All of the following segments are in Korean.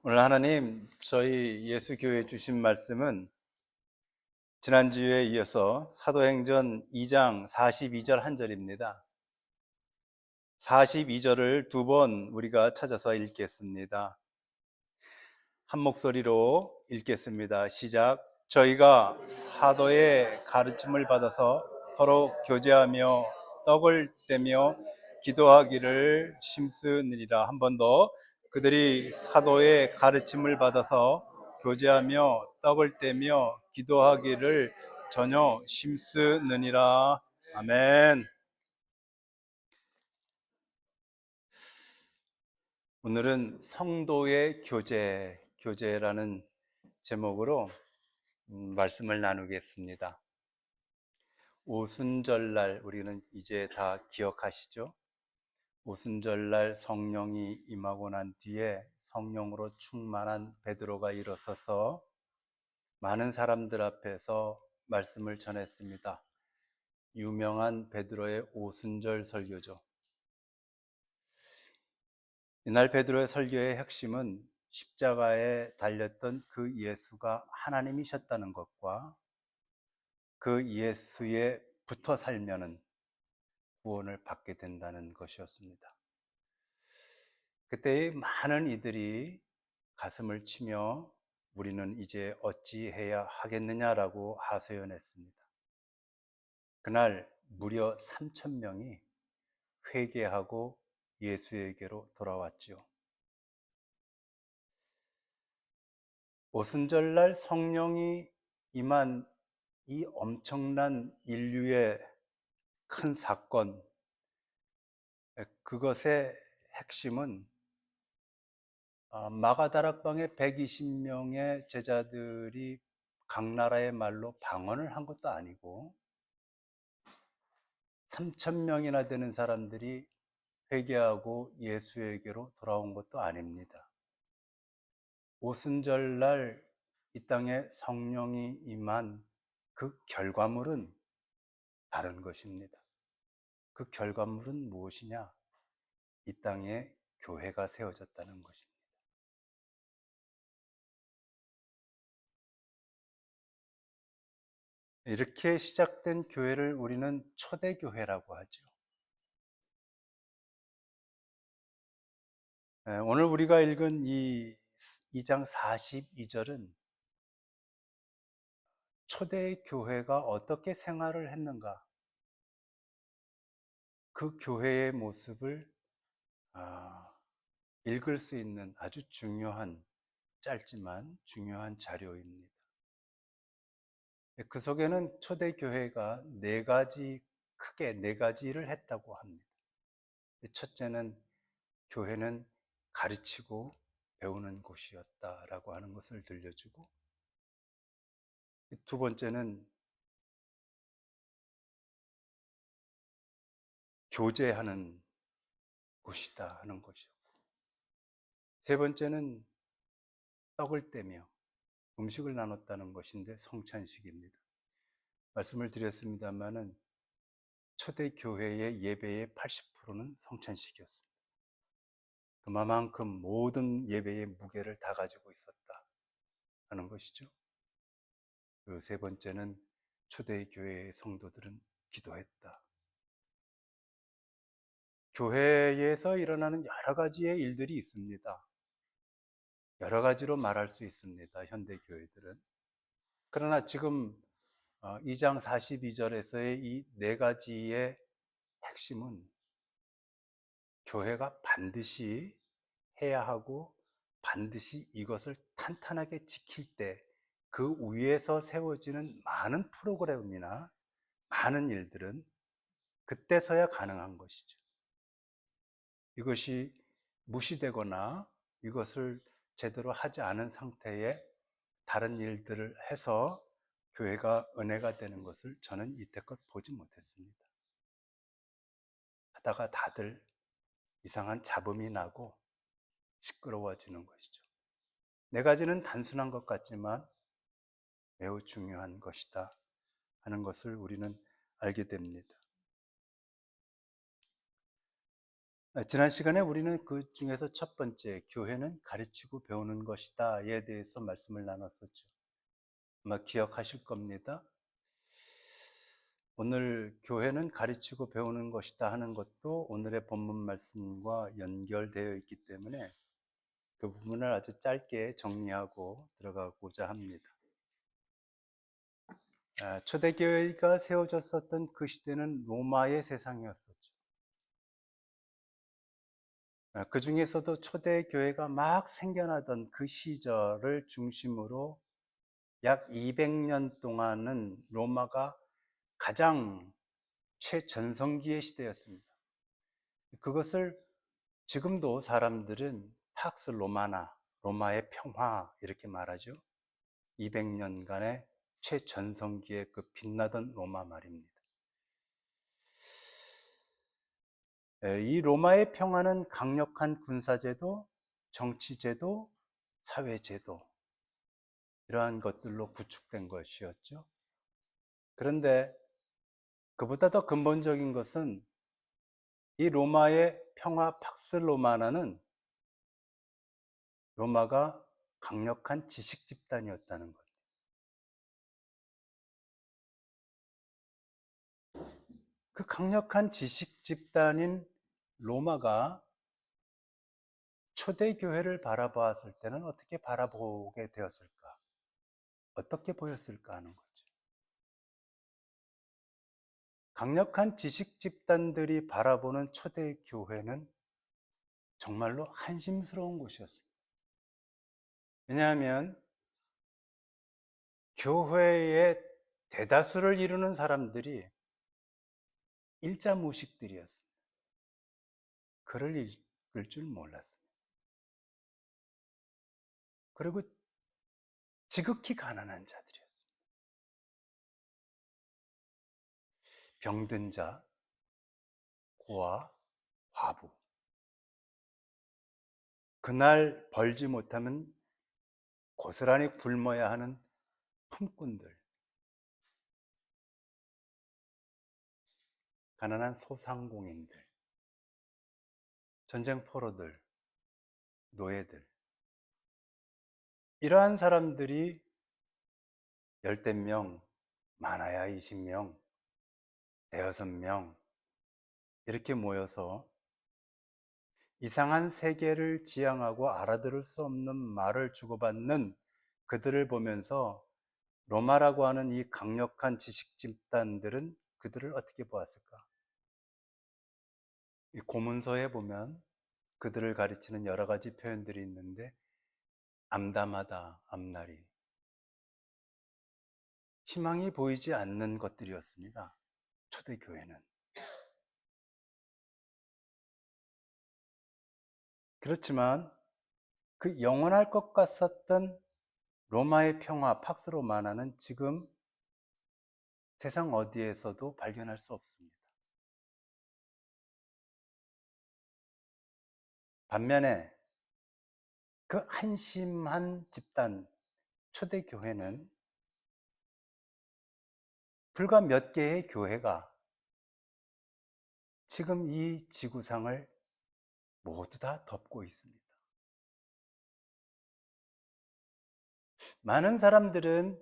오늘 하나님 저희 예수교회 주신 말씀은 지난주에 이어서 사도행전 2장 42절 한 절입니다. 42절을 두 번 우리가 찾아서 읽겠습니다. 한 목소리로 읽겠습니다. 시작. 저희가 사도의 가르침을 받아서 서로 교제하며 떡을 떼며 기도하기를 힘쓰느니라. 한 번 더. 그들이 사도의 가르침을 받아서 교제하며 떡을 떼며 기도하기를 전혀 힘쓰느니라. 아멘. 오늘은 성도의 교제라는 제목으로 말씀을 나누겠습니다. 오순절날 우리는 이제 다 기억하시죠? 오순절날 성령이 임하고 난 뒤에 성령으로 충만한 베드로가 일어서서 많은 사람들 앞에서 말씀을 전했습니다. 유명한 베드로의 오순절 설교죠. 이날 베드로의 설교의 핵심은 십자가에 달렸던 그 예수가 하나님이셨다는 것과 그 예수에 붙어 살면은 구원을 받게 된다는 것이었습니다. 그때 많은 이들이 가슴을 치며 우리는 이제 어찌해야 하겠느냐라고 하소연했습니다. 그날 무려 3천 명이 회개하고 예수에게로 돌아왔지요. 오순절날 성령이 임한 이 엄청난 인류의 큰 사건, 그것의 핵심은 마가다락방에 120명의 제자들이 각 나라의 말로 방언을 한 것도 아니고 3천 명이나 되는 사람들이 회개하고 예수에게로 돌아온 것도 아닙니다. 오순절날 이 땅에 성령이 임한 그 결과물은 다른 것입니다. 그 결과물은 무엇이냐? 이 땅에 교회가 세워졌다는 것입니다. 이렇게 시작된 교회를 우리는 초대교회라고 하죠. 오늘 우리가 읽은 이 2장 42절은 초대교회가 어떻게 생활을 했는가, 그 교회의 모습을 읽을 수 있는 아주 중요한, 짧지만 중요한 자료입니다. 그 속에는 초대교회가 크게 네 가지를 했다고 합니다. 첫째는 교회는 가르치고 배우는 곳이었다라고 하는 것을 들려주고, 두 번째는 교제하는 곳이다 하는 것이었고, 세 번째는 떡을 떼며 음식을 나눴다는 것인데 성찬식입니다. 말씀을 드렸습니다마는 초대교회의 예배의 80%는 성찬식이었습니다. 그만큼 모든 예배의 무게를 다 가지고 있었다 하는 것이죠. 그 세 번째는 초대교회의 성도들은 기도했다. 교회에서 일어나는 여러 가지의 일들이 있습니다. 여러 가지로 말할 수 있습니다. 현대교회들은. 그러나 지금 2장 42절에서의 이 네 가지의 핵심은 교회가 반드시 해야 하고 반드시 이것을 탄탄하게 지킬 때 그 위에서 세워지는 많은 프로그램이나 많은 일들은 그때서야 가능한 것이죠. 이것이 무시되거나 이것을 제대로 하지 않은 상태에 다른 일들을 해서 교회가 은혜가 되는 것을 저는 이때껏 보지 못했습니다. 하다가 다들 이상한 잡음이 나고 시끄러워지는 것이죠. 네 가지는 단순한 것 같지만 매우 중요한 것이다 하는 것을 우리는 알게 됩니다. 지난 시간에 우리는 그 중에서 첫 번째, 교회는 가르치고 배우는 것이다에 대해서 말씀을 나눴었죠. 아마 기억하실 겁니다. 오늘 교회는 가르치고 배우는 것이다 하는 것도 오늘의 본문 말씀과 연결되어 있기 때문에 그 부분을 아주 짧게 정리하고 들어가고자 합니다. 초대교회가 세워졌었던 그 시대는 로마의 세상이었었죠. 그 중에서도 초대교회가 막 생겨나던 그 시절을 중심으로 약 200년 동안은 로마가 가장 최전성기의 시대였습니다. 그것을 지금도 사람들은 팍스 로마나, 로마의 평화 이렇게 말하죠. 200년간의 최전성기의 그 빛나던 로마 말입니다. 이 로마의 평화는 강력한 군사제도, 정치제도, 사회제도 이러한 것들로 구축된 것이었죠. 그런데 그보다 더 근본적인 것은 이 로마의 평화 팍스 로마나는 로마가 강력한 지식 집단이었다는 것. 그 강력한 지식 집단인 로마가 초대교회를 바라보았을 때는 어떻게 바라보게 되었을까? 어떻게 보였을까 하는 거죠. 강력한 지식 집단들이 바라보는 초대교회는 정말로 한심스러운 곳이었습니다. 왜냐하면 교회의 대다수를 이루는 사람들이 일자무식들이었습니다. 글을 읽을 줄 몰랐습니다. 그리고 지극히 가난한 자들이었습니다. 병든 자, 고아, 과부. 그날 벌지 못하면 고스란히 굶어야 하는 품꾼들, 가난한 소상공인들, 전쟁 포로들, 노예들. 이러한 사람들이 열댓 명, 많아야 20명, 대여섯 명 이렇게 모여서 이상한 세계를 지향하고 알아들을 수 없는 말을 주고받는 그들을 보면서 로마라고 하는 이 강력한 지식 집단들은 그들을 어떻게 보았을까? 이 고문서에 보면 그들을 가리키는 여러 가지 표현들이 있는데 암담하다, 앞날이 희망이 보이지 않는 것들이었습니다. 초대교회는. 그렇지만 그 영원할 것 같았던 로마의 평화, 팍스 로마나는 지금 세상 어디에서도 발견할 수 없습니다. 반면에 그 한심한 집단, 초대교회는 불과 몇 개의 교회가 지금 이 지구상을 모두 다 덮고 있습니다. 많은 사람들은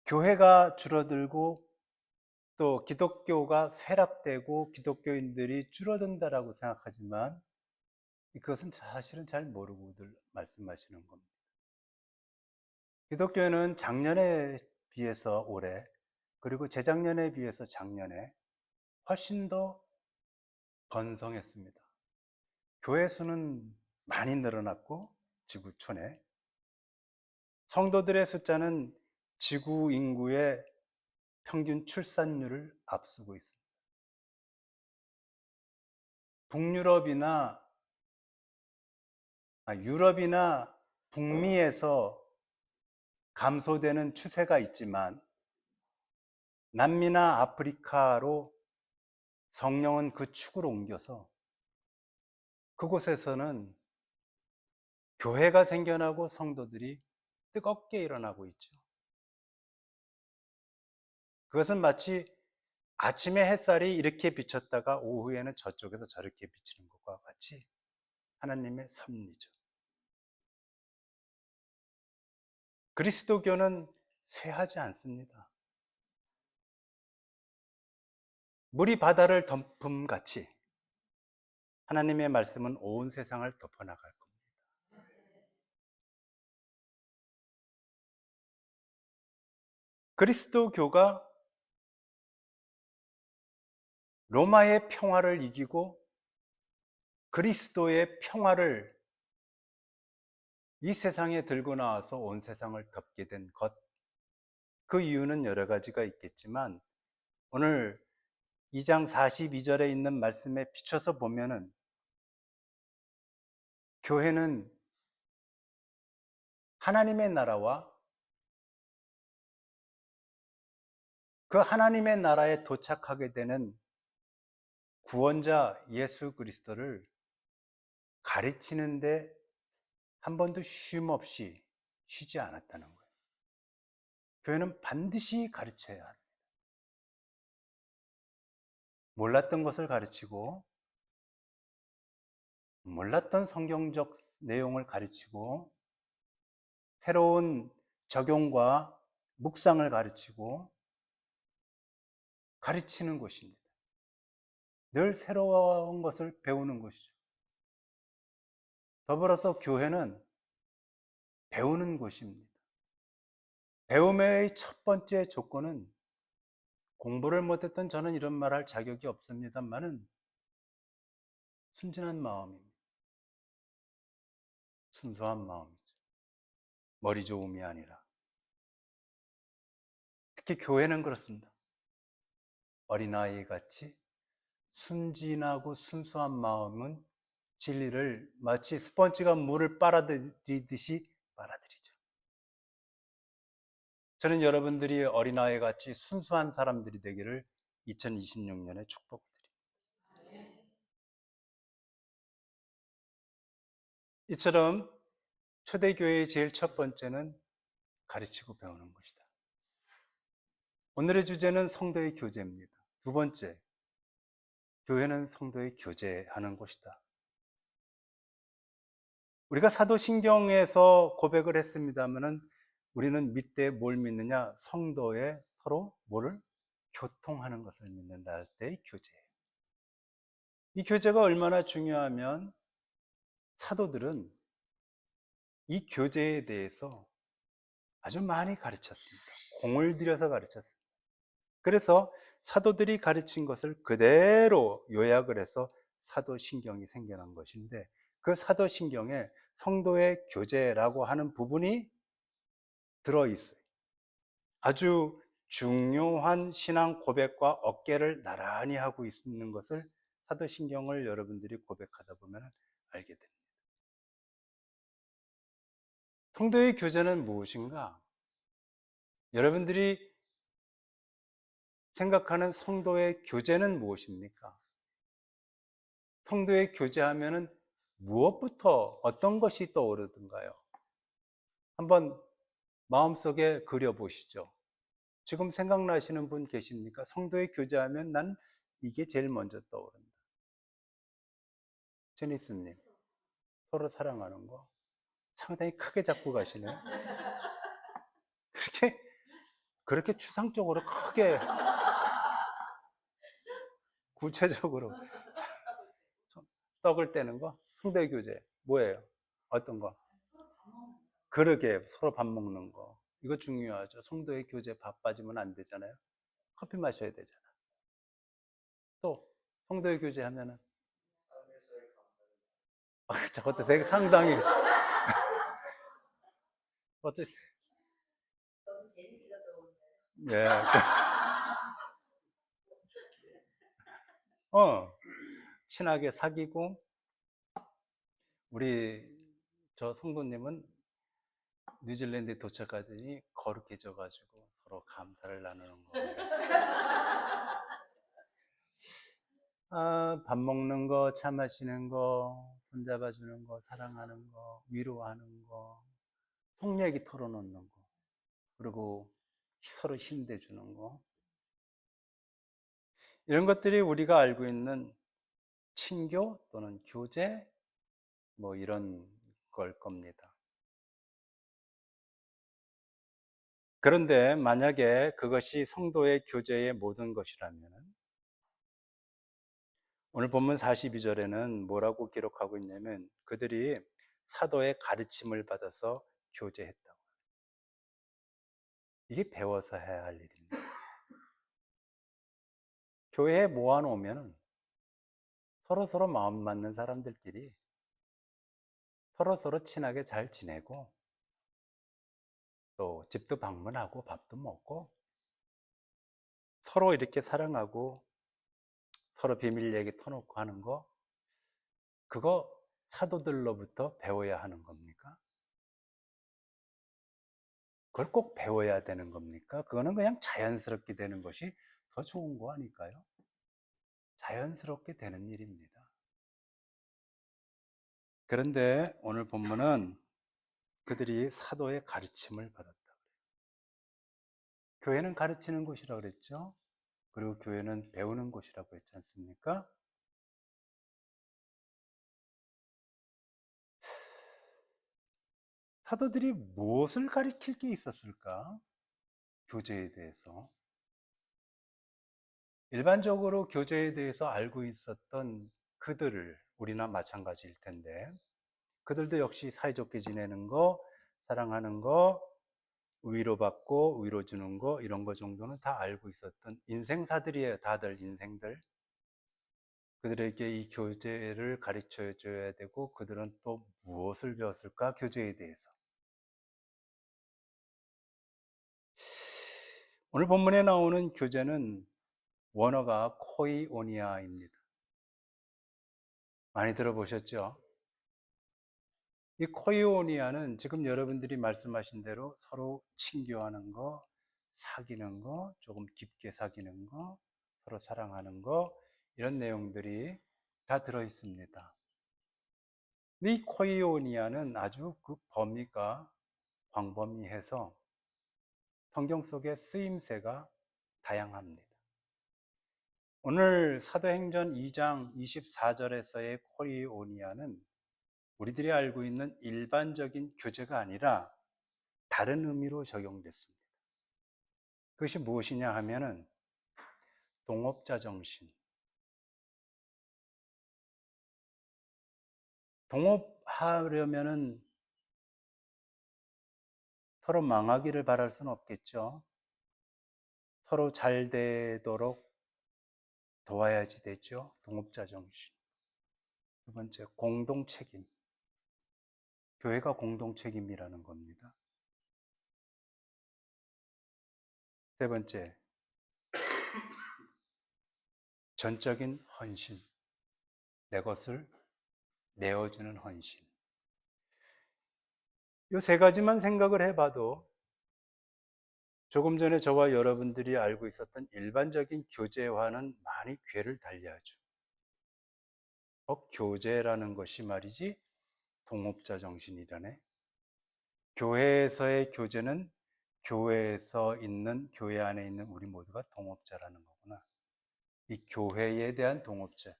교회가 줄어들고 또 기독교가 쇠락되고 기독교인들이 줄어든다라고 생각하지만 그것은 사실은 잘 모르고들 말씀하시는 겁니다. 기독교는 작년에 비해서 올해 그리고 재작년에 비해서 작년에 훨씬 더 번성했습니다. 교회 수는 많이 늘어났고 지구촌에 성도들의 숫자는 지구 인구의 평균 출산율을 앞서고 있습니다. 유럽이나 북미에서 감소되는 추세가 있지만 남미나 아프리카로 성령은 그 축으로 옮겨서 그곳에서는 교회가 생겨나고 성도들이 뜨겁게 일어나고 있죠. 그것은 마치 아침에 햇살이 이렇게 비쳤다가 오후에는 저쪽에서 저렇게 비치는 것과 같이 하나님의 섭리죠. 그리스도교는 쇠하지 않습니다. 물이 바다를 덮음같이 하나님의 말씀은 온 세상을 덮어나갈 겁니다. 그리스도교가 로마의 평화를 이기고 그리스도의 평화를 이 세상에 들고 나와서 온 세상을 덮게 된 것, 그 이유는 여러 가지가 있겠지만 오늘 2장 42절에 있는 말씀에 비춰서 보면은 교회는 하나님의 나라와 그 하나님의 나라에 도착하게 되는 구원자 예수 그리스도를 가르치는데 한 번도 쉼 없이 쉬지 않았다는 거예요. 교회는 반드시 가르쳐야 합니다. 몰랐던 것을 가르치고 몰랐던 성경적 내용을 가르치고 새로운 적용과 묵상을 가르치고 가르치는 것입니다. 늘 새로운 것을 배우는 것이죠. 더불어서 교회는 배우는 곳입니다. 배움의 첫 번째 조건은 공부를 못했던 저는 이런 말 할 자격이 없습니다만은 순진한 마음입니다. 순수한 마음이죠. 머리 좋음이 아니라. 특히 교회는 그렇습니다. 어린아이 같이 순진하고 순수한 마음은 진리를 마치 스펀지가 물을 빨아들이듯이 빨아들이죠. 저는 여러분들이 어린아이 같이 순수한 사람들이 되기를 2026년에 축복을 드립니다. 이처럼 초대교회의 제일 첫 번째는 가르치고 배우는 것이다. 오늘의 주제는 성도의 교제입니다. 두 번째, 교회는 성도의 교제하는 곳이다. 우리가 사도신경에서 고백을 했습니다마는 우리는 믿되 뭘 믿느냐? 성도의 서로 뭐를? 교통하는 것을 믿는다 할 때의 교제예요. 이 교제가 얼마나 중요하면 사도들은 이 교제에 대해서 아주 많이 가르쳤습니다. 공을 들여서 가르쳤습니다. 그래서 사도들이 가르친 것을 그대로 요약을 해서 사도신경이 생겨난 것인데 그 사도신경에 성도의 교제라고 하는 부분이 들어있어요. 아주 중요한 신앙 고백과 어깨를 나란히 하고 있는 것을 사도신경을 여러분들이 고백하다 보면 알게 됩니다. 성도의 교제는 무엇인가? 여러분들이 생각하는 성도의 교제는 무엇입니까? 성도의 교제하면은 무엇부터 어떤 것이 떠오르던가요? 한번 마음속에 그려보시죠. 지금 생각나시는 분 계십니까? 성도의 교제하면 난 이게 제일 먼저 떠오른다. 제니스님, 서로 사랑하는 거 상당히 크게 잡고 가시네요. 그렇게 추상적으로 크게 구체적으로 떡을 떼는 거? 성도의 교제 뭐예요? 어떤 거? 그러게 서로 밥 먹는 거. 이거 중요하죠. 성도의 교제 밥 빠지면 안 되잖아요. 커피 마셔야 되잖아. 또 성도의 교제 하면은 저것도 되게 상당히 어째 예. 친하게 사귀고 우리 저 성도님은 뉴질랜드에 도착하더니 거룩해져 가지고 서로 감사를 나누는 거. 밥 먹는 거, 차 마시는 거, 손잡아 주는 거, 사랑하는 거, 위로하는 거, 속 얘기 털어놓는 거. 그리고 서로 힘내 주는 거. 이런 것들이 우리가 알고 있는 친교 또는 교제 뭐 이런 걸 겁니다. 그런데 만약에 그것이 성도의 교제의 모든 것이라면 오늘 본문 42절에는 뭐라고 기록하고 있냐면 그들이 사도의 가르침을 받아서 교제했다고. 이게 배워서 해야 할 일입니다. 교회에 모아놓으면 서로 마음 맞는 사람들끼리 서로 친하게 잘 지내고 또 집도 방문하고 밥도 먹고 서로 이렇게 사랑하고 서로 비밀 얘기 터놓고 하는 거, 그거 사도들로부터 배워야 하는 겁니까? 그걸 꼭 배워야 되는 겁니까? 그거는 그냥 자연스럽게 되는 것이 더 좋은 거 아닐까요? 자연스럽게 되는 일입니다. 그런데 오늘 본문은 그들이 사도의 가르침을 받았다. 교회는 가르치는 곳이라고 그랬죠? 그리고 교회는 배우는 곳이라고 했지 않습니까? 사도들이 무엇을 가르칠 게 있었을까? 교제에 대해서. 일반적으로 교제에 대해서 알고 있었던 그들을, 우리나 마찬가지일 텐데, 그들도 역시 사이좋게 지내는 거, 사랑하는 거, 위로받고 위로 주는 거, 이런 거 정도는 다 알고 있었던 인생사들이에요. 다들 인생들. 그들에게 이 교제를 가르쳐 줘야 되고, 그들은 또 무엇을 배웠을까? 교제에 대해서. 오늘 본문에 나오는 교제는 원어가 코이오니아입니다. 많이 들어보셨죠? 이 코이오니아는 지금 여러분들이 말씀하신 대로 서로 친교하는 거, 사귀는 거, 조금 깊게 사귀는 거, 서로 사랑하는 거, 이런 내용들이 다 들어 있습니다. 이 코이오니아는 아주 그 범위가 광범위해서 성경 속의 쓰임새가 다양합니다. 오늘 사도행전 2장 24절에서의 코이오니아는 우리들이 알고 있는 일반적인 교제가 아니라 다른 의미로 적용됐습니다. 그것이 무엇이냐 하면은 동업자 정신. 동업하려면은 서로 망하기를 바랄 수는 없겠죠. 서로 잘 되도록 도와야지 되죠. 동업자 정신. 두 번째, 공동 책임. 교회가 공동 책임이라는 겁니다. 세 번째, 전적인 헌신. 내 것을 내어주는 헌신. 이 세 가지만 생각을 해봐도 조금 전에 저와 여러분들이 알고 있었던 일반적인 교제와는 많이 궤를 달리하죠. 교제라는 것이 말이지 동업자 정신이라네. 교회에서의 교제는 교회에서 있는, 교회 안에 있는 우리 모두가 동업자라는 거구나. 이 교회에 대한 동업자,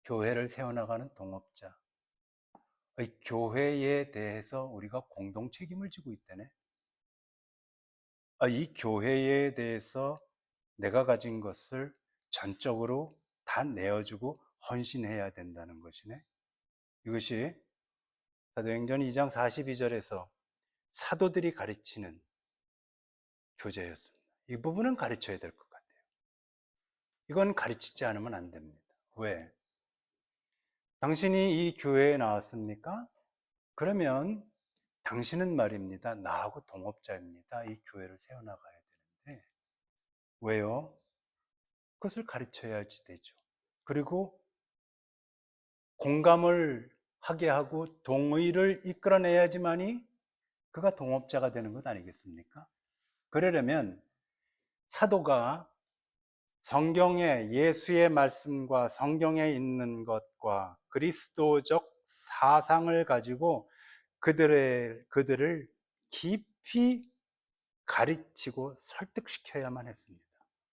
교회를 세워나가는 동업자, 이 교회에 대해서 우리가 공동 책임을 지고 있다네. 이 교회에 대해서 내가 가진 것을 전적으로 다 내어주고 헌신해야 된다는 것이네. 이것이 사도행전 2장 42절에서 사도들이 가르치는 교제였습니다. 이 부분은 가르쳐야 될 것 같아요. 이건 가르치지 않으면 안 됩니다. 왜? 당신이 이 교회에 나왔습니까? 그러면 당신은 말입니다. 나하고 동업자입니다. 이 교회를 세워나가야 되는데. 왜요? 그것을 가르쳐야지 되죠. 그리고 공감을 하게 하고 동의를 이끌어내야지만이 그가 동업자가 되는 것 아니겠습니까? 그러려면 사도가 성경의 예수의 말씀과 성경에 있는 것과 그리스도적 사상을 가지고 그들을 깊이 가르치고 설득시켜야만 했습니다.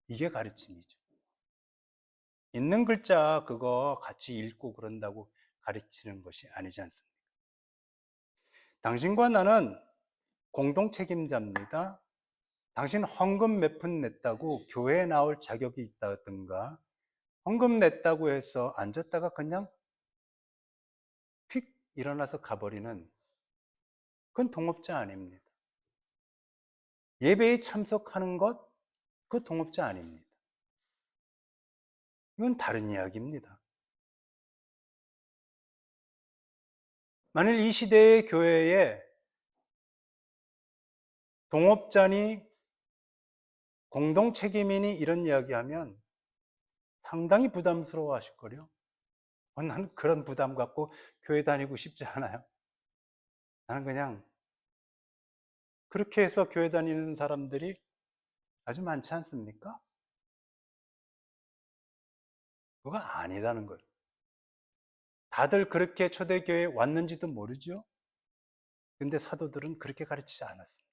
이게 가르침이죠. 있는 글자 그거 같이 읽고 그런다고 가르치는 것이 아니지 않습니까? 당신과 나는 공동 책임자입니다. 당신 헌금 몇 푼 냈다고 교회에 나올 자격이 있다든가, 헌금 냈다고 해서 앉았다가 그냥 휙 일어나서 가버리는, 그건 동업자 아닙니다. 예배에 참석하는 것, 그 동업자 아닙니다. 이건 다른 이야기입니다. 만일 이 시대의 교회에 동업자니 공동 책임이니 이런 이야기하면 상당히 부담스러워 하실 거요. 나는 그런 부담 갖고 교회 다니고 싶지 않아요. 나는 그냥 그렇게 해서 교회 다니는 사람들이 아주 많지 않습니까? 그거 아니라는 거예요. 다들 그렇게 초대교회에 왔는지도 모르죠. 근데 사도들은 그렇게 가르치지 않았습니다.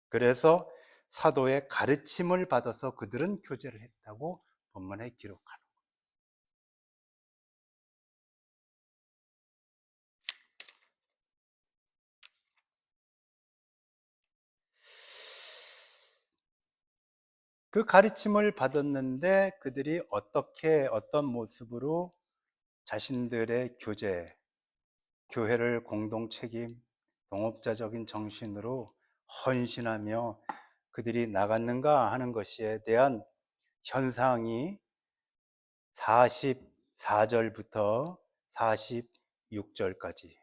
그래서 사도의 가르침을 받아서 그들은 교제를 했다고 본문에 기록하는 거예요. 그 가르침을 받았는데 그들이 어떻게 어떤 모습으로 자신들의 교제, 교회를 공동 책임, 동업자적인 정신으로 헌신하며 그들이 나갔는가 하는 것에 대한 현상이 44절부터 46절까지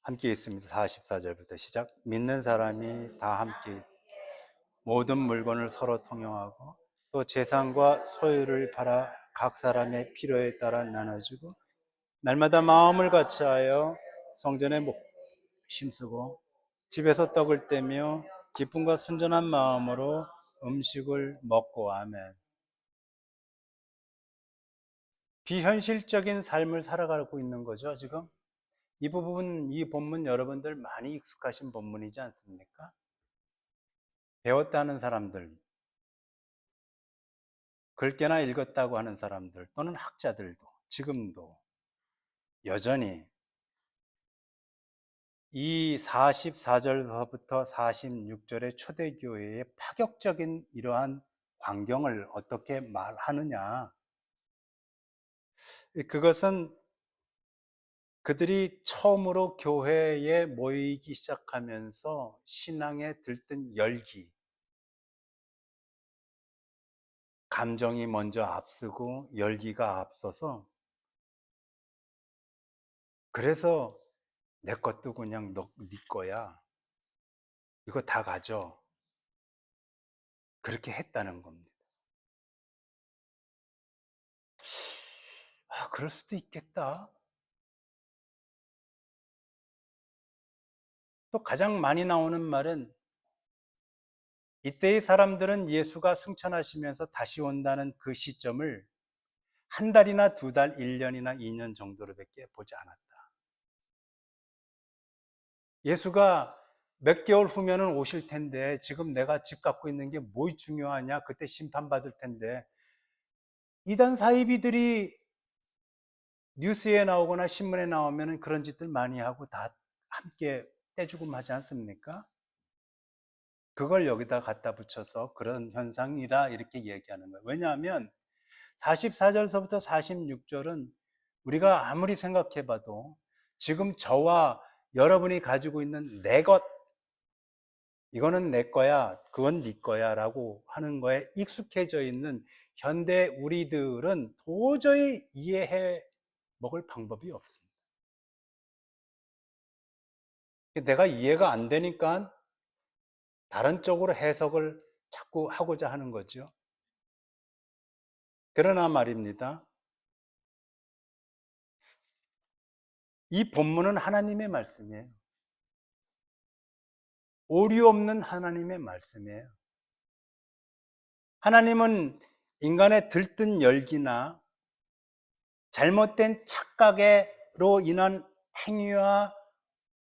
함께 있습니다. 44절부터 시작. 믿는 사람이 다 함께 모든 물건을 서로 통용하고 또 재산과 소유를 팔아 각 사람의 필요에 따라 나눠주고 날마다 마음을 같이하여 성전에 힘쓰고 집에서 떡을 떼며 기쁨과 순전한 마음으로 음식을 먹고. 아멘. 비현실적인 삶을 살아가고 있는 거죠, 지금. 이 부분, 이 본문 여러분들 많이 익숙하신 본문이지 않습니까? 배웠다는 사람들, 글깨나 읽었다고 하는 사람들 또는 학자들도 지금도 여전히 이 44절서부터 46절의 초대교회의 파격적인 이러한 광경을 어떻게 말하느냐. 그것은 그들이 처음으로 교회에 모이기 시작하면서 신앙에 들뜬 열기, 감정이 먼저 앞서고 열기가 앞서서, 그래서 내 것도 그냥 네 거야, 이거 다 가져, 그렇게 했다는 겁니다. 그럴 수도 있겠다. 또 가장 많이 나오는 말은 이때의 사람들은 예수가 승천하시면서 다시 온다는 그 시점을 한 달이나 두 달, 1년이나 2년 정도로밖에 보지 않았다. 예수가 몇 개월 후면은 오실 텐데 지금 내가 집 갖고 있는 게 뭐 중요하냐? 그때 심판받을 텐데. 이단 사이비들이 뉴스에 나오거나 신문에 나오면 그런 짓들 많이 하고 다 함께 떼주고 하지 않습니까? 그걸 여기다 갖다 붙여서 그런 현상이다 이렇게 얘기하는 거예요. 왜냐하면 44절서부터 46절은 우리가 아무리 생각해 봐도 지금 저와 여러분이 가지고 있는 내 것, 이거는 내 거야, 그건 네 거야 라고 하는 거에 익숙해져 있는 현대 우리들은 도저히 이해해 먹을 방법이 없습니다. 내가 이해가 안 되니까 다른 쪽으로 해석을 자꾸 하고자 하는 거죠. 그러나 말입니다. 이 본문은 하나님의 말씀이에요. 오류 없는 하나님의 말씀이에요. 하나님은 인간의 들뜬 열기나 잘못된 착각으로 인한 행위와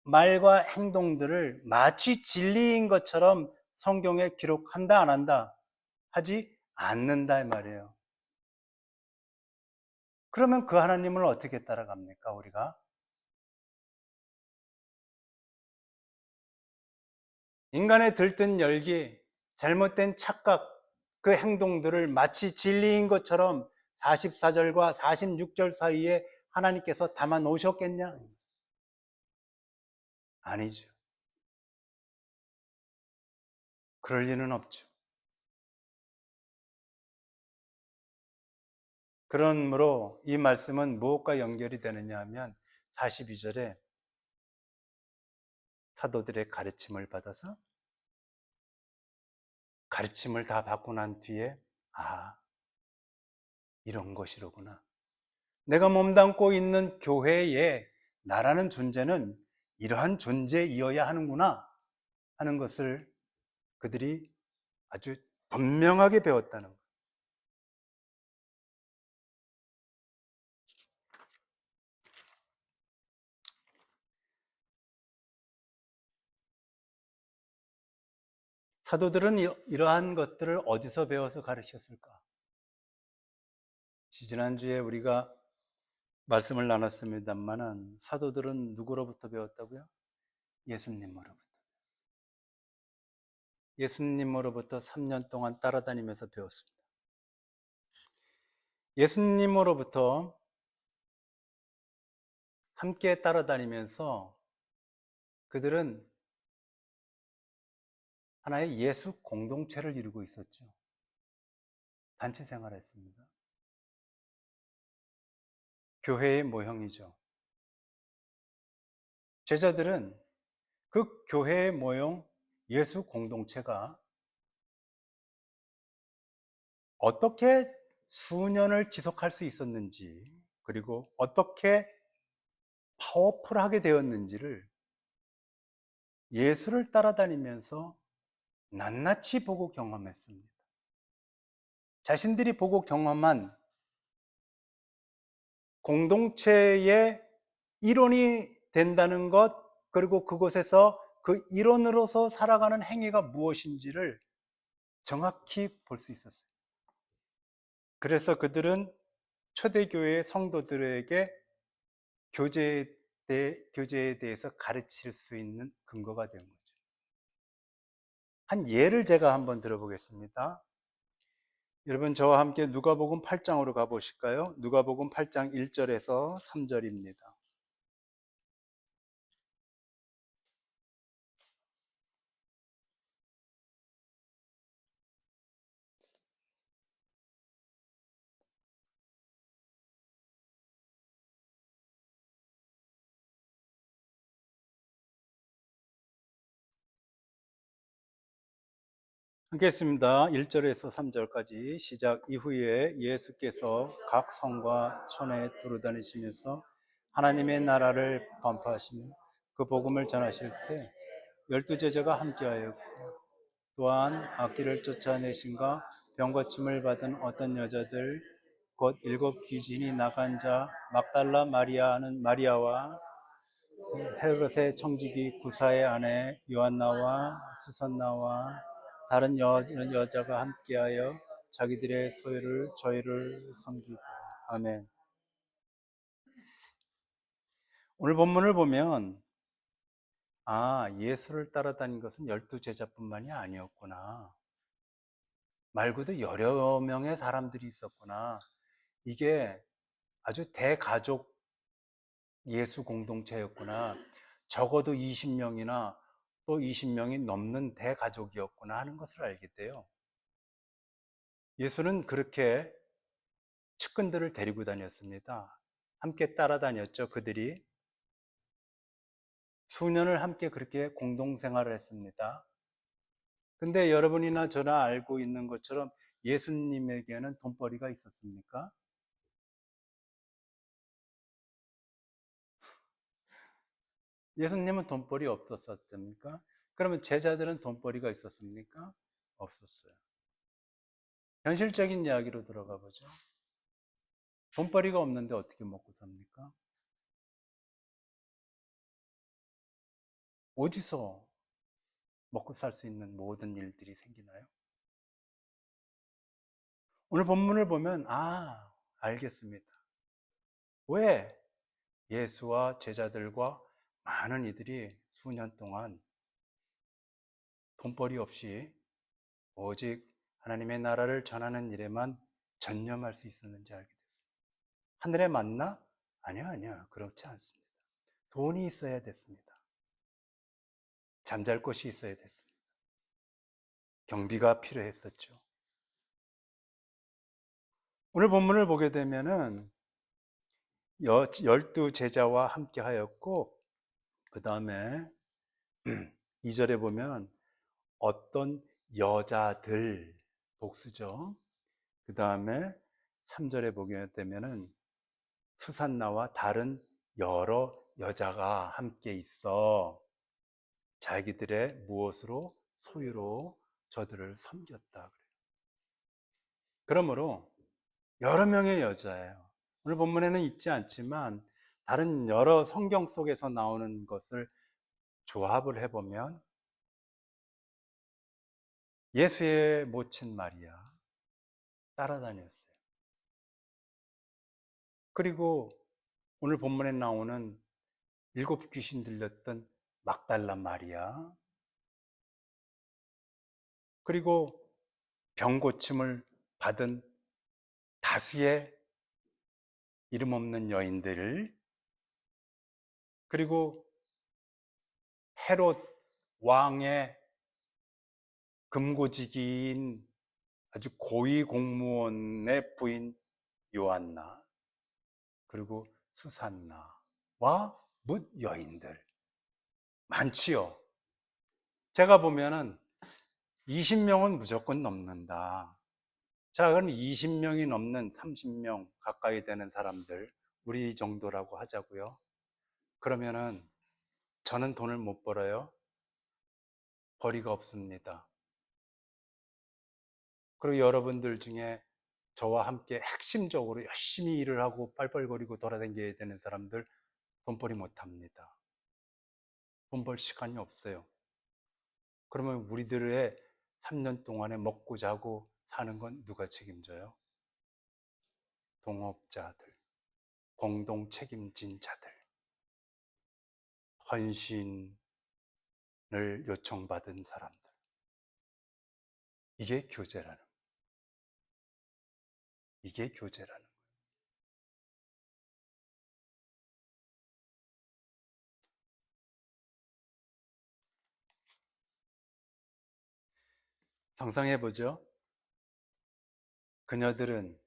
말과 행동들을 마치 진리인 것처럼 성경에 기록한다 안 한다 하지 않는다 이 말이에요. 그러면 그 하나님을 어떻게 따라갑니까, 우리가? 인간의 들뜬 열기, 잘못된 착각, 그 행동들을 마치 진리인 것처럼 44절과 46절 사이에 하나님께서 담아 놓으셨겠냐? 아니죠. 그럴 리는 없죠. 그러므로 이 말씀은 무엇과 연결이 되느냐 하면 42절에 사도들의 가르침을 받아서 가르침을 다 받고 난 뒤에 아, 이런 것이로구나. 내가 몸담고 있는 교회에 나라는 존재는 이러한 존재이어야 하는구나 하는 것을 그들이 아주 분명하게 배웠다는 거예요. 사도들은 이러한 것들을 어디서 배워서 가르쳤을까? 지난주에 우리가 말씀을 나눴습니다만은 사도들은 누구로부터 배웠다고요? 예수님으로부터. 예수님으로부터 3년 동안 따라다니면서 배웠습니다. 예수님으로부터 함께 따라다니면서 그들은 하나의 예수 공동체를 이루고 있었죠. 단체 생활을 했습니다. 교회의 모형이죠. 제자들은 그 교회의 모형 예수 공동체가 어떻게 수년을 지속할 수 있었는지, 그리고 어떻게 파워풀하게 되었는지를 예수를 따라다니면서 낱낱이 보고 경험했습니다. 자신들이 보고 경험한 공동체의 일원이 된다는 것, 그리고 그곳에서 그 일원으로서 살아가는 행위가 무엇인지를 정확히 볼 수 있었어요. 그래서 그들은 초대교회 성도들에게 교제에 대해서 가르칠 수 있는 근거가 된 거죠. 한 예를 제가 한번 들어보겠습니다. 여러분 저와 함께 누가복음 8장으로 가보실까요? 누가복음 8장 1절에서 3절입니다. 하겠습니다. 1절에서 3절까지 시작. 이후에 예수께서 각 성과 촌에 두루다니시면서 하나님의 나라를 전파하시며 그 복음을 전하실 때 12제자가 함께하였고 또한 악기를 쫓아내신가 병고침을 받은 어떤 여자들 곧 7 귀신이 나간 자 막달라 마리아 하는 마리아와 헤롯의 청지기 구사의 아내 요한나와 수산나와 다른 여자가 함께하여 자기들의 소유를 저희를 섬기더라. 아멘. 오늘 본문을 보면 예수를 따라다닌 것은 12제자뿐만이 아니었구나. 말고도 여러 명의 사람들이 있었구나. 이게 아주 대가족 예수 공동체였구나. 적어도 20명이나 또 20명이 넘는 대가족이었구나 하는 것을 알게 돼요. 예수는 그렇게 측근들을 데리고 다녔습니다. 함께 따라다녔죠. 그들이 수년을 함께 그렇게 공동생활을 했습니다. 근데 여러분이나 저나 알고 있는 것처럼 예수님에게는 돈벌이가 있었습니까? 예수님은 돈벌이 없었습니까? 그러면 제자들은 돈벌이가 있었습니까? 없었어요. 현실적인 이야기로 들어가 보죠. 돈벌이가 없는데 어떻게 먹고 삽니까? 어디서 먹고 살 수 있는 모든 일들이 생기나요? 오늘 본문을 보면, 알겠습니다. 왜 예수와 제자들과 많은 이들이 수년 동안 돈벌이 없이 오직 하나님의 나라를 전하는 일에만 전념할 수 있었는지 알게 됐습니다. 하늘의 만나? 아니요, 아니요. 그렇지 않습니다. 돈이 있어야 됐습니다. 잠잘 곳이 있어야 됐습니다. 경비가 필요했었죠. 오늘 본문을 보게 되면은 12제자와 함께 하였고, 그 다음에 2절에 보면 어떤 여자들, 복수죠. 그 다음에 3절에 보게 되면은 수산나와 다른 여러 여자가 함께 있어 자기들의 무엇으로 소유로 저들을 섬겼다. 그러므로 여러 명의 여자예요. 오늘 본문에는 있지 않지만 다른 여러 성경 속에서 나오는 것을 조합을 해보면 예수의 모친 마리아 따라다녔어요. 그리고 오늘 본문에 나오는 7 귀신 들렸던 막달라 마리아, 그리고 병 고침을 받은 다수의 이름 없는 여인들, 그리고 헤롯 왕의 금고지기인 아주 고위 공무원의 부인 요한나, 그리고 수산나와 뭇 여인들 많지요. 제가 보면은 20명은 무조건 넘는다. 자, 그럼 20명이 넘는 30명 가까이 되는 사람들, 우리 정도라고 하자고요. 그러면은 저는 돈을 못 벌어요. 벌이가 없습니다. 그리고 여러분들 중에 저와 함께 핵심적으로 열심히 일을 하고 빨빨거리고 돌아다녀야 되는 사람들 돈벌이 못합니다. 돈 벌 시간이 없어요. 그러면 우리들의 3년 동안에 먹고 자고 사는 건 누가 책임져요? 동업자들, 공동 책임진 자들, 헌신을 요청받은 사람들. 이게 교제라는 거예요. 이게 교제라는 거예요. 상상해 보죠. 그녀들은,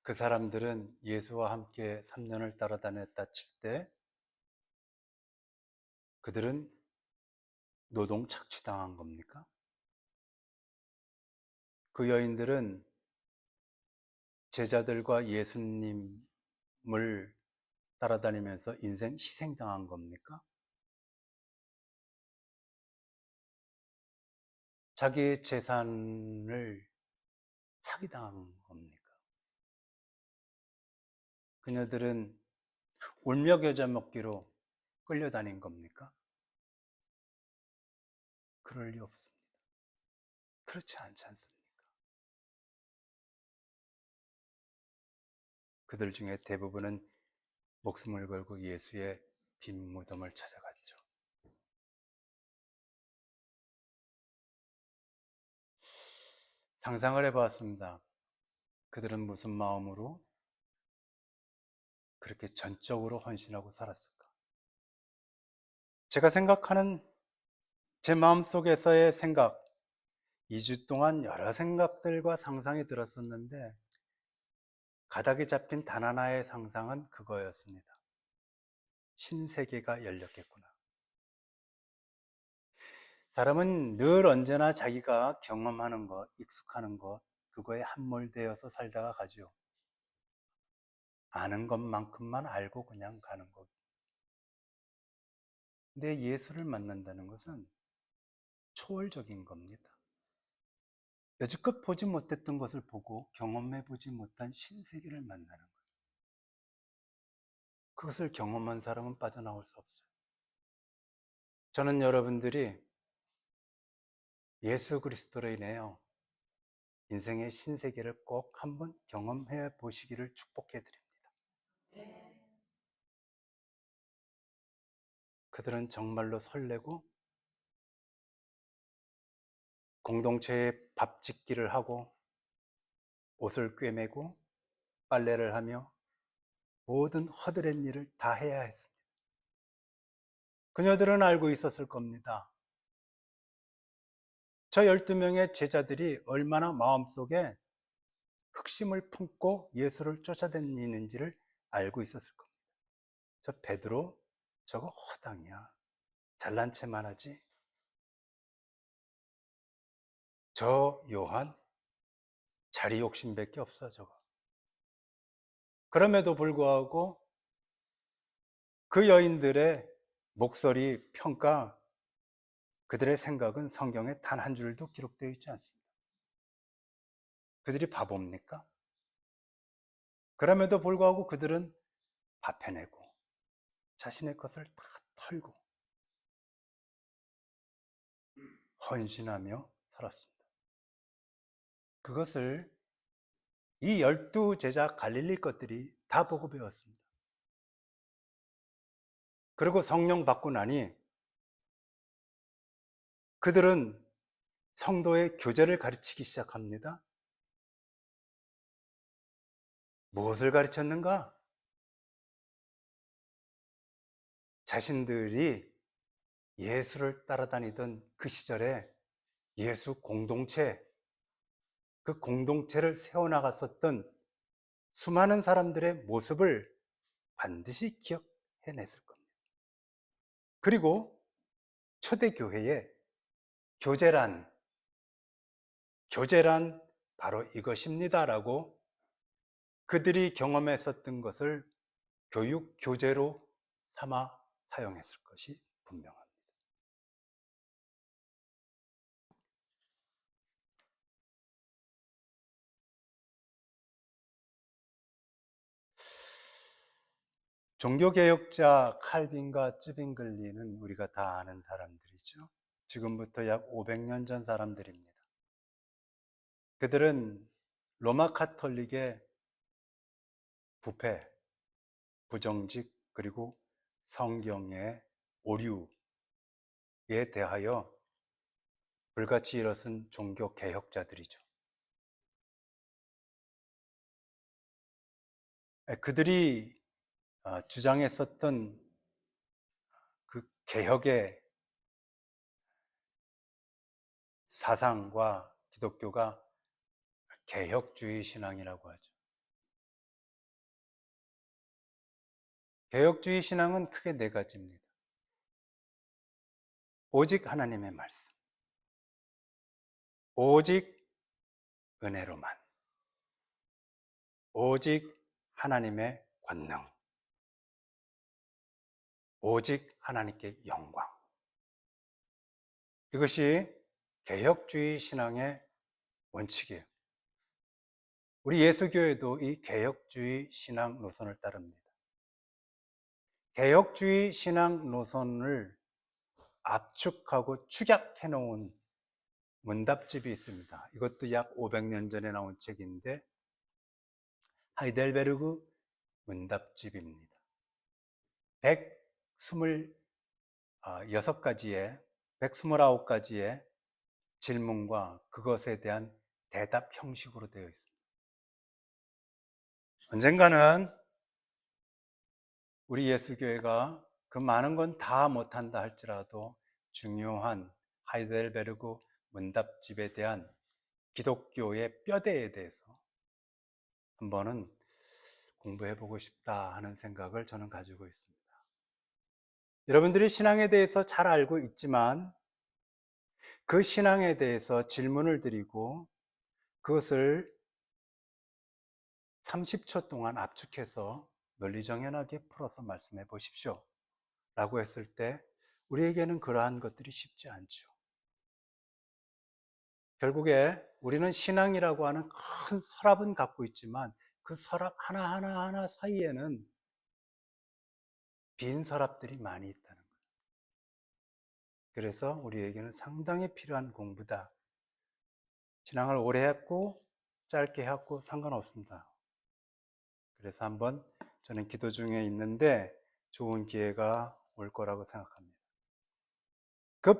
그 사람들은 예수와 함께 3년을 따라다녔다 칠 때 그들은 노동 착취당한 겁니까? 그 여인들은 제자들과 예수님을 따라다니면서 인생 희생당한 겁니까? 자기의 재산을 사기당한 겁니까? 그녀들은 울며 겨자 먹기로 끌려다닌 겁니까? 그럴 리 없습니다. 그렇지 않지 않습니까? 그들 중에 대부분은 목숨을 걸고 예수의 빈 무덤을 찾아갔죠. 상상을 해보았습니다. 그들은 무슨 마음으로 그렇게 전적으로 헌신하고 살았을까? 제가 생각하는 제 마음속에서의 생각, 2주 동안 여러 생각들과 상상이 들었었는데 가닥이 잡힌 단 하나의 상상은 그거였습니다. 신세계가 열렸겠구나. 사람은 늘 언제나 자기가 경험하는 것, 익숙하는 것, 그거에 함몰되어서 살다가 가죠. 아는 것만큼만 알고 그냥 가는 것. 근데 예수를 만난다는 것은 초월적인 겁니다. 여지껏 보지 못했던 것을 보고 경험해 보지 못한 신세계를 만나는 거예요. 그것을 경험한 사람은 빠져나올 수 없어요. 저는 여러분들이 예수 그리스도로 인해요 인생의 신세계를 꼭 한번 경험해 보시기를 축복해 드립니다. 그들은 정말로 설레고 공동체에 밥 짓기를 하고 옷을 꿰매고 빨래를 하며 모든 허드렛 일을 다 해야 했습니다. 그녀들은 알고 있었을 겁니다. 저 12명의 제자들이 얼마나 마음속에 흑심을 품고 예수를 쫓아다니는지를 알고 있었을 겁니다. 저 베드로 저거 허당이야. 잘난 체만 하지. 저 요한 자리 욕심밖에 없어 저거. 그럼에도 불구하고 그 여인들의 목소리, 평가, 그들의 생각은 성경에 단 한 줄도 기록되어 있지 않습니다. 그들이 바보입니까? 그럼에도 불구하고 그들은 밥해내고 자신의 것을 다 털고 헌신하며 살았습니다. 그것을 이 12제자 갈릴리 것들이 다 보고 배웠습니다. 그리고 성령 받고 나니 그들은 성도의 교제를 가르치기 시작합니다. 무엇을 가르쳤는가? 자신들이 예수를 따라다니던 그 시절에 예수 공동체, 그 공동체를 세워나갔었던 수많은 사람들의 모습을 반드시 기억해냈을 겁니다. 그리고 초대교회의 교제란 바로 이것입니다라고 그들이 경험했었던 것을 교육, 교재로 삼아 사용했을 것이 분명합니다. 종교개혁자 칼빈과 쯔빙글리는 우리가 다 아는 사람들이죠. 지금부터 약 500년 전 사람들입니다. 그들은 로마 카톨릭의 부패, 부정직, 그리고 성경의 오류에 대하여 불같이 일어선 종교 개혁자들이죠. 그들이 주장했었던 그 개혁의 사상과 기독교가 개혁주의 신앙이라고 하죠. 개혁주의 신앙은 크게 네 가지입니다. 오직 하나님의 말씀, 오직 은혜로만, 오직 하나님의 권능, 오직 하나님께 영광. 이것이 개혁주의 신앙의 원칙이에요. 우리 예수교회도 이 개혁주의 신앙 노선을 따릅니다. 개혁주의 신앙 노선을 압축하고 축약해 놓은 문답집이 있습니다. 이것도 약 500년 전에 나온 책인데 하이델베르그 문답집입니다. 126가지의 129가지의 질문과 그것에 대한 대답 형식으로 되어 있습니다. 언젠가는 우리 예수교회가 그 많은 건 다 못한다 할지라도 중요한 하이델베르그 문답집에 대한 기독교의 뼈대에 대해서 한번은 공부해보고 싶다 하는 생각을 저는 가지고 있습니다. 여러분들이 신앙에 대해서 잘 알고 있지만 그 신앙에 대해서 질문을 드리고 그것을 30초 동안 압축해서 논리정연하게 풀어서 말씀해 보십시오 라고 했을 때 우리에게는 그러한 것들이 쉽지 않죠. 결국에 우리는 신앙이라고 하는 큰 서랍은 갖고 있지만 그 서랍 하나하나 사이에는 빈 서랍들이 많이 있다는 거예요. 그래서 우리에게는 상당히 필요한 공부다. 신앙을 오래 했고 짧게 했고 상관없습니다. 그래서 한번 저는 기도 중에 있는데 좋은 기회가 올 거라고 생각합니다. 그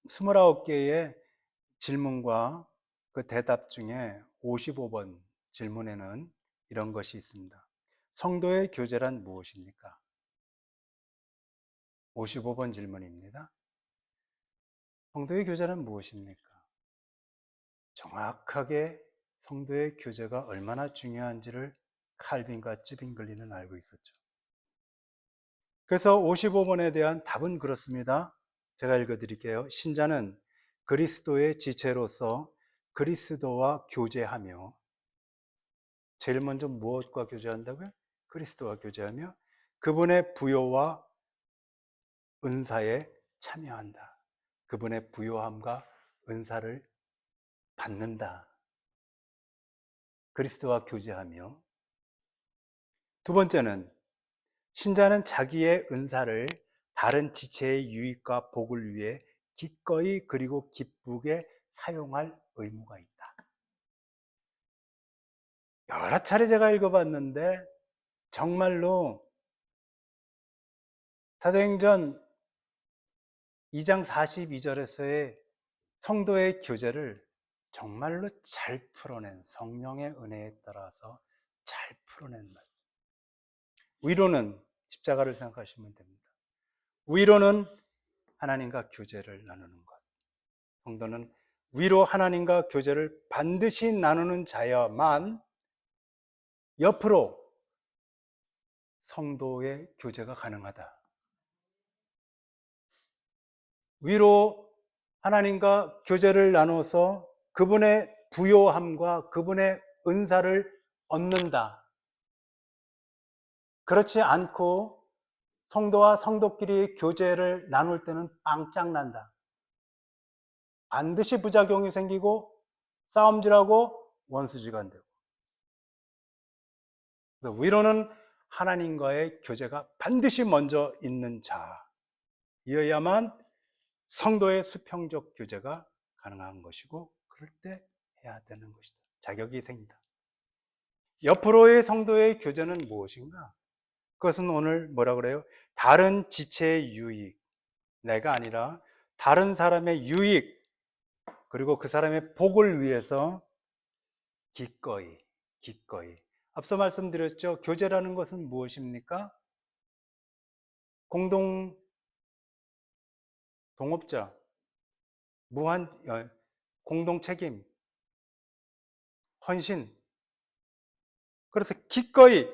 29개의 질문과 그 대답 중에 55번 질문에는 이런 것이 있습니다. 성도의 교제란 무엇입니까? 55번 질문입니다. 성도의 교제란 무엇입니까? 정확하게 성도의 교제가 얼마나 중요한지를 칼빈과 쯔빙글리는 알고 있었죠. 그래서 55번에 대한 답은 그렇습니다. 제가 읽어드릴게요. 신자는 그리스도의 지체로서 그리스도와 교제하며, 제일 먼저 무엇과 교제한다고요? 그리스도와 교제하며 그분의 부요와 은사에 참여한다. 그분의 부요함과 은사를 받는다. 그리스도와 교제하며. 두 번째는 신자는 자기의 은사를 다른 지체의 유익과 복을 위해 기꺼이 그리고 기쁘게 사용할 의무가 있다. 여러 차례 제가 읽어봤는데 정말로 사도행전 2장 42절에서의 성도의 교제를 정말로 잘 풀어낸, 성령의 은혜에 따라서 잘 풀어낸 말씀. 위로는 십자가를 생각하시면 됩니다. 위로는 하나님과 교제를 나누는 것. 성도는 위로 하나님과 교제를 반드시 나누는 자여만 옆으로 성도의 교제가 가능하다. 위로 하나님과 교제를 나눠서 그분의 부요함과 그분의 은사를 얻는다. 그렇지 않고 성도와 성도끼리 교제를 나눌 때는 빵짝 난다. 반드시 부작용이 생기고 싸움질하고 원수지간 되고. 그래서 위로는 하나님과의 교제가 반드시 먼저 있는 자이어야만 성도의 수평적 교제가 가능한 것이고, 그럴 때 해야 되는 것이다. 자격이 생긴다. 옆으로의 성도의 교제는 무엇인가? 그것은 오늘 뭐라 그래요? 다른 지체의 유익, 내가 아니라 다른 사람의 유익, 그리고 그 사람의 복을 위해서 기꺼이. 앞서 말씀드렸죠. 교제라는 것은 무엇입니까? 동업자, 공동 책임, 헌신. 그래서 기꺼이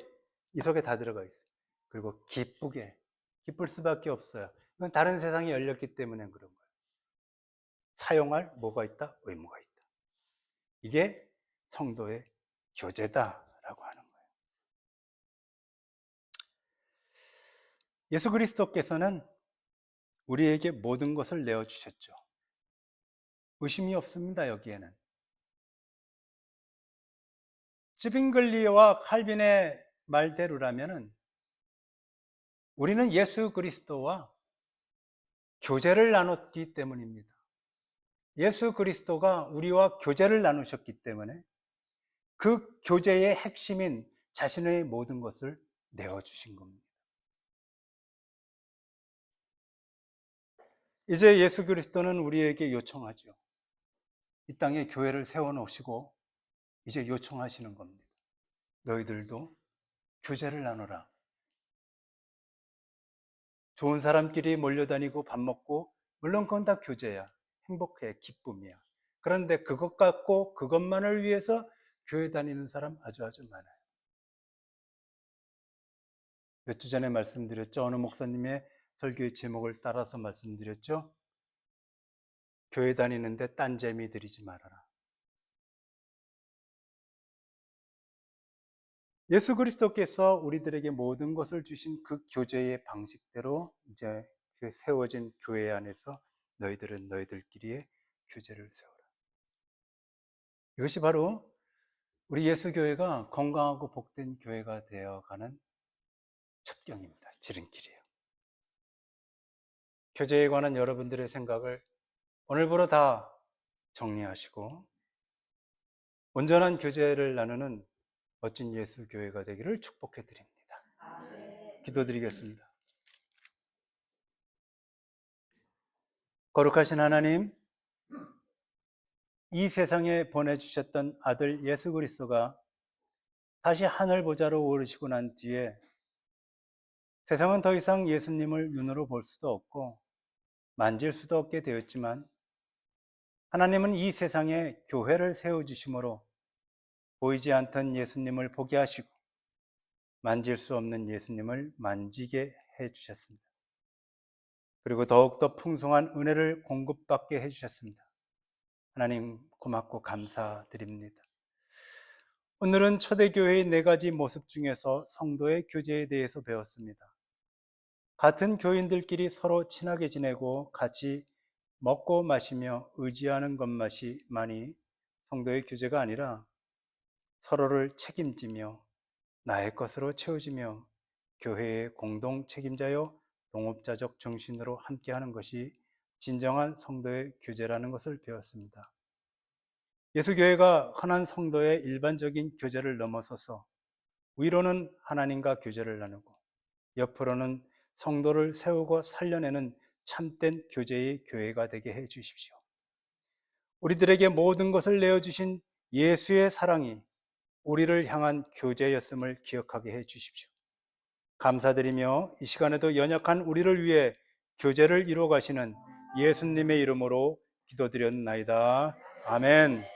이 속에 다 들어가 있어요. 그리고 기쁠 수밖에 없어요. 이건 다른 세상이 열렸기 때문에 그런 거예요. 사용할 뭐가 있다? 의무가 있다. 이게 성도의 교제다라고 하는 거예요. 예수 그리스도께서는 우리에게 모든 것을 내어주셨죠. 의심이 없습니다. 여기에는. 쯔빙글리와 칼빈의 말대로라면은 우리는 예수 그리스도와 교제를 나눴기 때문입니다. 예수 그리스도가 우리와 교제를 나누셨기 때문에 그 교제의 핵심인 자신의 모든 것을 내어주신 겁니다. 이제 예수 그리스도는 우리에게 요청하죠. 이 땅에 교회를 세워놓으시고 이제 요청하시는 겁니다. 너희들도 교제를 나누라. 좋은 사람끼리 몰려다니고 밥 먹고, 물론 그건 다 교제야. 행복해, 기쁨이야. 그런데 그것 갖고 그것만을 위해서 교회 다니는 사람 아주 많아요. 몇 주 전에 말씀드렸죠. 어느 목사님의 설교의 제목을 따라서 말씀드렸죠. 교회 다니는데 딴 재미 들이지 말아라. 예수 그리스도께서 우리들에게 모든 것을 주신 그 교제의 방식대로 이제 세워진 교회 안에서 너희들은 너희들끼리의 교제를 세워라. 이것이 바로 우리 예수교회가 건강하고 복된 교회가 되어가는 첩경입니다. 지름길이에요. 교제에 관한 여러분들의 생각을 오늘부로 다 정리하시고 온전한 교제를 나누는 멋진 예수 교회가 되기를 축복해 드립니다. 기도드리겠습니다. 거룩하신 하나님, 이 세상에 보내주셨던 아들 예수 그리스도가 다시 하늘 보좌로 오르시고 난 뒤에 세상은 더 이상 예수님을 눈으로 볼 수도 없고 만질 수도 없게 되었지만 하나님은 이 세상에 교회를 세워주심으로 보이지 않던 예수님을 보게 하시고 만질 수 없는 예수님을 만지게 해주셨습니다. 그리고 더욱더 풍성한 은혜를 공급받게 해주셨습니다. 하나님 고맙고 감사드립니다. 오늘은 초대교회의 4가지 모습 중에서 성도의 교제에 대해서 배웠습니다. 같은 교인들끼리 서로 친하게 지내고 같이 먹고 마시며 의지하는 것만이 성도의 교제가 아니라 서로를 책임지며 나의 것으로 채워지며 교회의 공동 책임자요 동업자적 정신으로 함께하는 것이 진정한 성도의 교제라는 것을 배웠습니다. 예수교회가 흔한 성도의 일반적인 교제를 넘어서서 위로는 하나님과 교제를 나누고 옆으로는 성도를 세우고 살려내는 참된 교제의 교회가 되게 해 주십시오. 우리들에게 모든 것을 내어주신 예수의 사랑이 우리를 향한 교제였음을 기억하게 해 주십시오. 감사드리며 이 시간에도 연약한 우리를 위해 교제를 이루어 가시는 예수님의 이름으로 기도드렸나이다. 아멘.